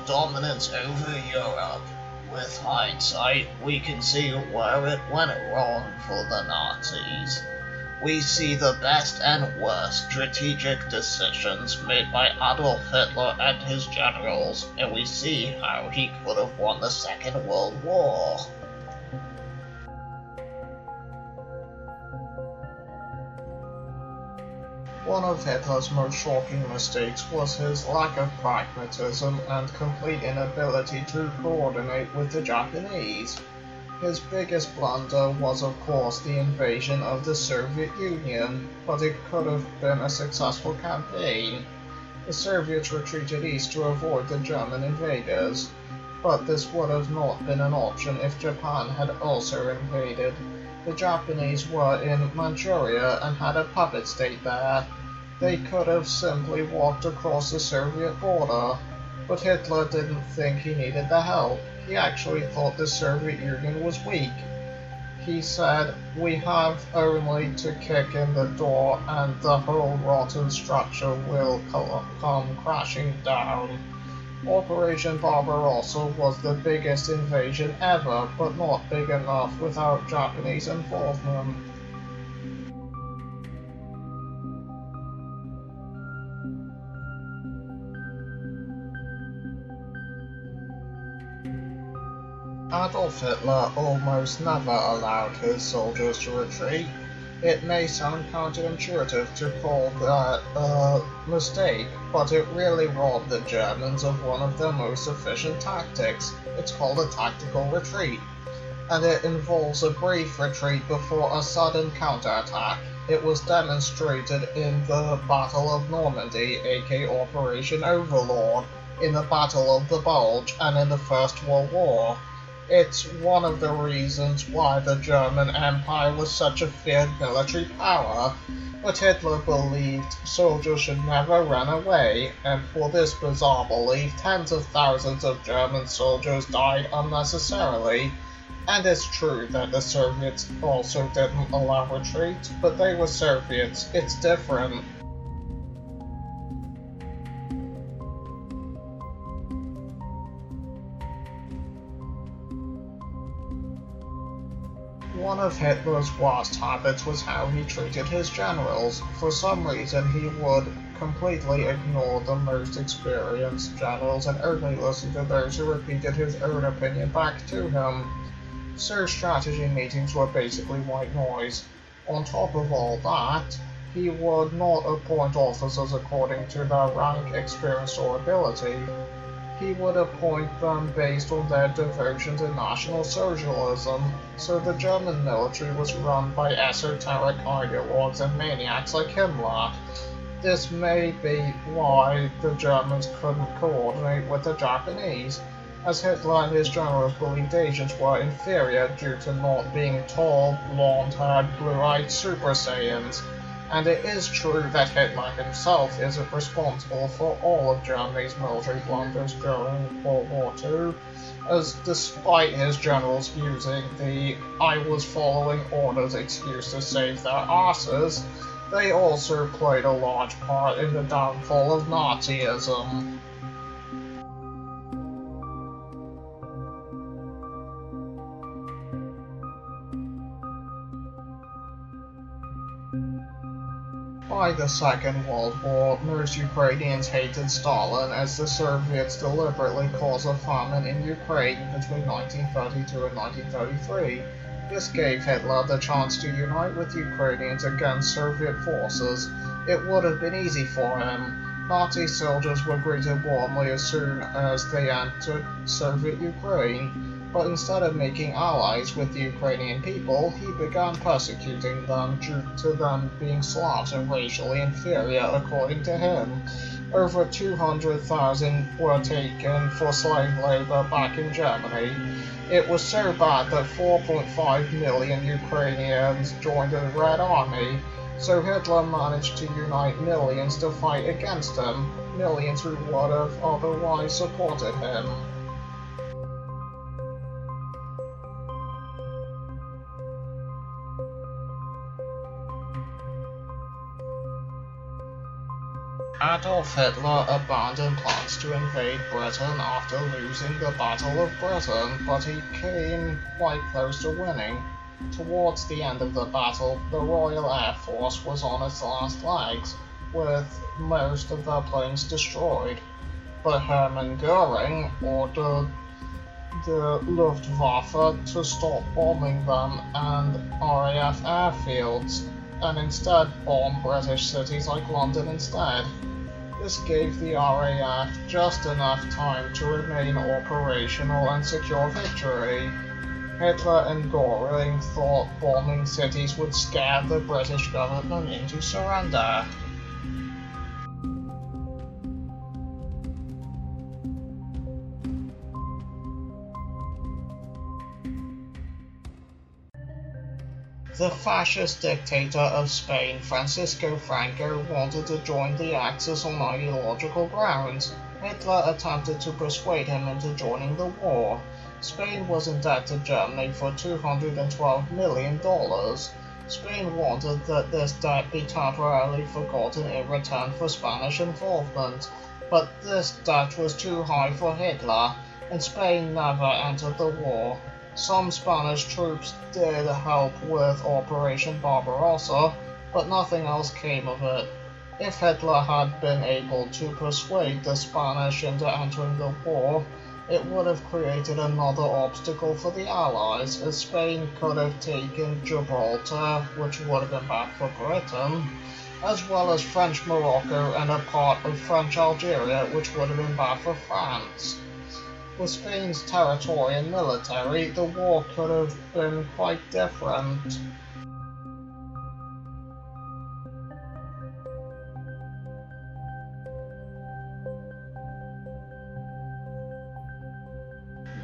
dominance over Europe. With hindsight, we can see where it went wrong for the Nazis. We see the best and worst strategic decisions made by Adolf Hitler and his generals, and we see how he could have won the Second World War. One of Hitler's most shocking mistakes was his lack of pragmatism and complete inability to coordinate with the Japanese. His biggest blunder was of course the invasion of the Soviet Union, but it could have been a successful campaign. The Soviets retreated east to avoid the German invaders, but this would have not been an option if Japan had also invaded. The Japanese were in Manchuria and had a puppet state there. They could have simply walked across the Soviet border, but Hitler didn't think he needed the help. He actually thought the Soviet Union was weak. He said, "We have only to kick in the door and the whole rotten structure will come crashing down." Operation Barbarossa was the biggest invasion ever, but not big enough without Japanese involvement. Adolf Hitler almost never allowed his soldiers to retreat. It may sound counterintuitive to call that a mistake, but it really robbed the Germans of one of their most efficient tactics. It's called a tactical retreat, and it involves a brief retreat before a sudden counterattack. It was demonstrated in the Battle of Normandy, aka Operation Overlord, in the Battle of the Bulge, and in the First World War. It's one of the reasons why the German Empire was such a feared military power, but Hitler believed soldiers should never run away, and for this bizarre belief, tens of thousands of German soldiers died unnecessarily. And it's true that the Soviets also didn't allow retreat, but they were Soviets. It's different. One of Hitler's worst habits was how he treated his generals. For some reason, he would completely ignore the most experienced generals and only listen to those who repeated his own opinion back to him. So strategy meetings were basically white noise. On top of all that, he would not appoint officers according to their rank, experience, or ability. He would appoint them based on their devotion to National Socialism, so the German military was run by esoteric ideologues and maniacs like Himmler. This may be why the Germans couldn't coordinate with the Japanese, as Hitler and his generals believed Asians were inferior due to not being tall, blonde-haired, blue-eyed Super Saiyans. And it is true that Hitler himself isn't responsible for all of Germany's military blunders during World War II, as despite his generals using the "I was following orders" excuse to save their asses, they also played a large part in the downfall of Nazism. By the Second World War, most Ukrainians hated Stalin as the Soviets deliberately caused a famine in Ukraine between 1932 and 1933. This gave Hitler the chance to unite with Ukrainians against Soviet forces. It would have been easy for him. Nazi soldiers were greeted warmly as soon as they entered Soviet Ukraine. But instead of making allies with the Ukrainian people, he began persecuting them due to them being Slavs and racially inferior, according to him. Over 200,000 were taken for slave labor back in Germany. It was so bad that 4.5 million Ukrainians joined the Red Army, so Hitler managed to unite millions to fight against him, millions who would have otherwise supported him. Adolf Hitler abandoned plans to invade Britain after losing the Battle of Britain, but he came quite close to winning. Towards the end of the battle, the Royal Air Force was on its last legs, with most of their planes destroyed. But Hermann Goering ordered the Luftwaffe to stop bombing them and RAF airfields, and instead bomb British cities like London instead. This gave the RAF just enough time to remain operational and secure victory. Hitler and Goering thought bombing cities would scare the British government into surrender. The fascist dictator of Spain, Francisco Franco, wanted to join the Axis on ideological grounds. Hitler attempted to persuade him into joining the war. Spain was in debt to Germany for $212 million. Spain wanted that this debt be temporarily forgotten in return for Spanish involvement, but this debt was too high for Hitler, and Spain never entered the war. Some Spanish troops did help with Operation Barbarossa, but nothing else came of it. If Hitler had been able to persuade the Spanish into entering the war, it would have created another obstacle for the Allies, as Spain could have taken Gibraltar, which would have been bad for Britain, as well as French Morocco and a part of French Algeria, which would have been bad for France. With Spain's territory and military, the war could have been quite different.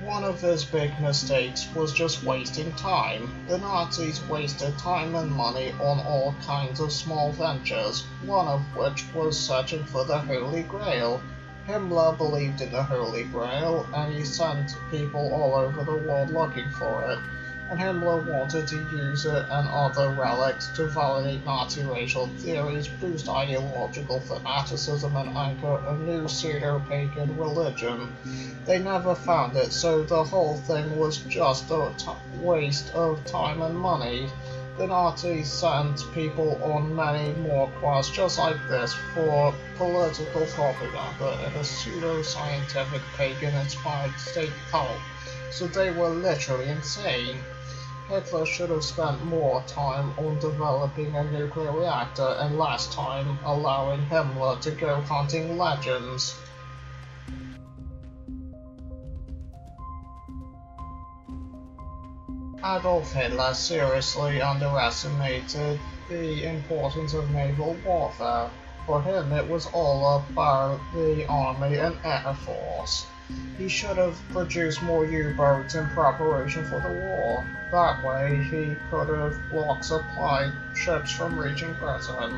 One of his big mistakes was just wasting time. The Nazis wasted time and money on all kinds of small ventures, one of which was searching for the Holy Grail. Himmler believed in the Holy Grail, and he sent people all over the world looking for it, and Himmler wanted to use it and other relics to validate Nazi racial theories, boost ideological fanaticism, and anchor a new pseudo-pagan religion. They never found it, so the whole thing was just a waste of time and money. The Nazis sent people on many more quests just like this for political propaganda in a pseudo-scientific pagan-inspired state cult, so they were literally insane. Hitler should have spent more time on developing a nuclear reactor and less time allowing Himmler to go hunting legends. Adolf Hitler seriously underestimated the importance of naval warfare. For him, it was all about the army and air force. He should have produced more U-boats in preparation for the war. That way, he could have blocked supply ships from reaching Britain.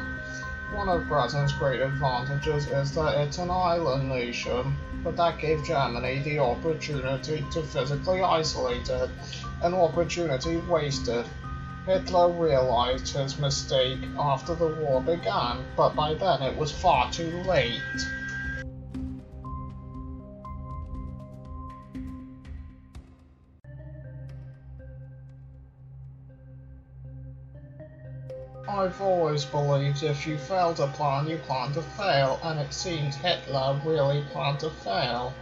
One of Britain's great advantages is that it's an island nation, but that gave Germany the opportunity to physically isolate it, an opportunity wasted. Hitler realized his mistake after the war began, but by then it was far too late. I've always believed if you fail to plan, you plan to fail, and it seems Hitler really planned to fail.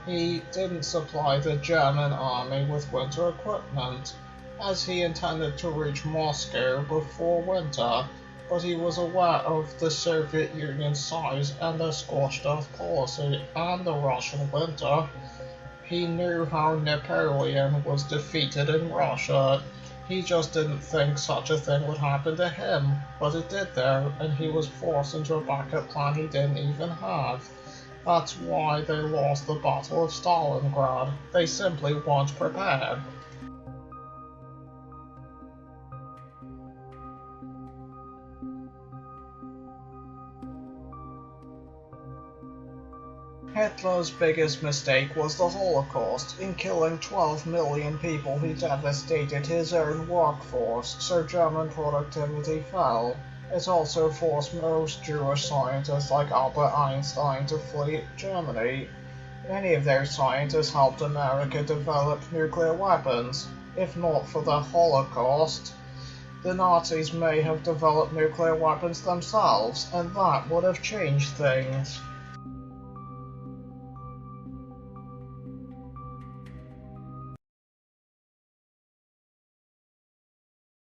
He didn't supply the German army with winter equipment, as he intended to reach Moscow before winter, but he was aware of the Soviet Union's size and their scorched-earth policy and the Russian winter. He knew how Napoleon was defeated in Russia. He just didn't think such a thing would happen to him, but it did there, and he was forced into a backup plan he didn't even have. That's why they lost the Battle of Stalingrad. They simply weren't prepared. Hitler's biggest mistake was the Holocaust. In killing 12 million people, he devastated his own workforce, so German productivity fell. It also forced most Jewish scientists like Albert Einstein to flee Germany. Many of their scientists helped America develop nuclear weapons. If not for the Holocaust, the Nazis may have developed nuclear weapons themselves, and that would have changed things.